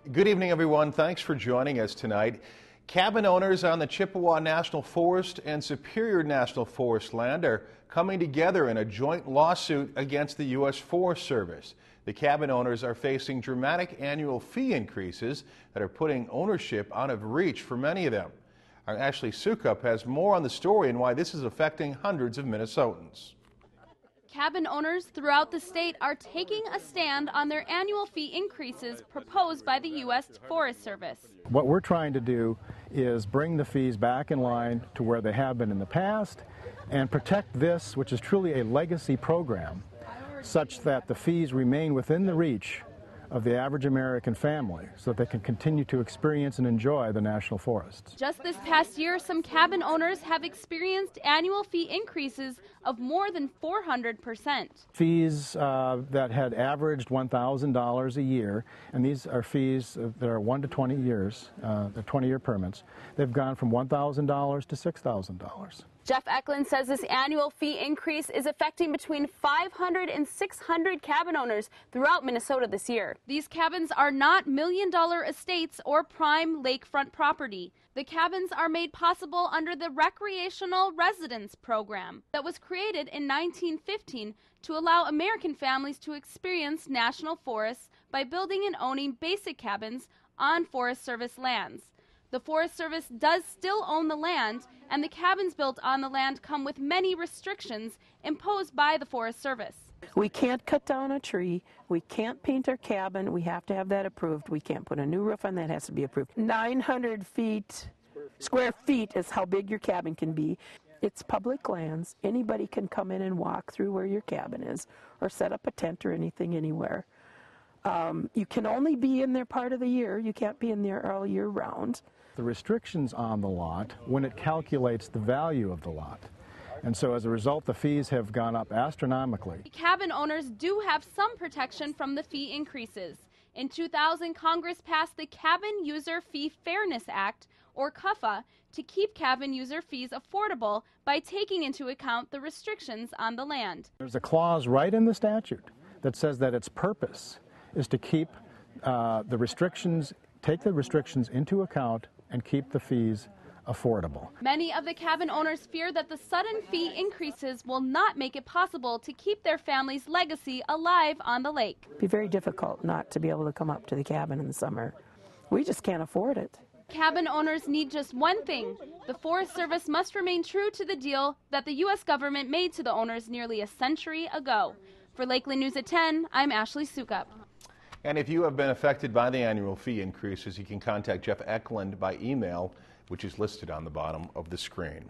Good evening, everyone. Thanks for joining us tonight. Cabin owners on the Chippewa National Forest and Superior National Forest land are coming together in a joint lawsuit against the U.S. Forest Service. The cabin owners are facing dramatic annual fee increases that are putting ownership out of reach for many of them. Our Ashley Sukup has more on the story and why this is affecting hundreds of Minnesotans. Cabin owners throughout the state are taking a stand on their annual fee increases proposed by the U.S. Forest Service. What we're trying to do is bring the fees back in line to where they have been in the past and protect this, which is truly a legacy program, such that the fees remain within the reach of the average American family so that they can continue to experience and enjoy the national forests. Just this past year, some cabin owners have experienced annual fee increases of more than 400%. Fees that had averaged $1,000 a year, and these are fees that are 1 to 20 years, they're 20-year permits, they've gone from $1,000 to $6,000. Jeff Eckland says this annual fee increase is affecting between 500 and 600 cabin owners throughout Minnesota this year. These cabins are not million-dollar estates or prime lakefront property. The cabins are made possible under the Recreational Residence Program that was created in 1915 to allow American families to experience national forests by building and owning basic cabins on Forest Service lands. The Forest Service does still own the land, and the cabins built on the land come with many restrictions imposed by the Forest Service. We can't cut down a tree, we can't paint our cabin, we have to have that approved, we can't put a new roof on that, has to be approved. 900 square feet is how big your cabin can be. It's public lands, anybody can come in and walk through where your cabin is, or set up a tent or anything anywhere. You can only be in there part of the year, you can't be in there all year round. The restrictions on the lot when it calculates the value of the lot. And so as a result, the fees have gone up astronomically. Cabin owners do have some protection from the fee increases. In 2000, Congress passed the Cabin User Fee Fairness Act, or CUFFA, to keep cabin user fees affordable by taking into account the restrictions on the land. There's a clause right in the statute that says that its purpose is to keep the restrictions into account and keep the fees affordable. Many of the cabin owners fear that the sudden fee increases will not make it possible to keep their family's legacy alive on the lake. It'd be very difficult not to be able to come up to the cabin in the summer. We just can't afford it. Cabin owners need just one thing. The Forest Service must remain true to the deal that the U.S. government made to the owners nearly a century ago. For Lakeland News at 10, I'm Ashley Sukup. And if you have been affected by the annual fee increases, you can contact Jeff Eckland by email, which is listed on the bottom of the screen.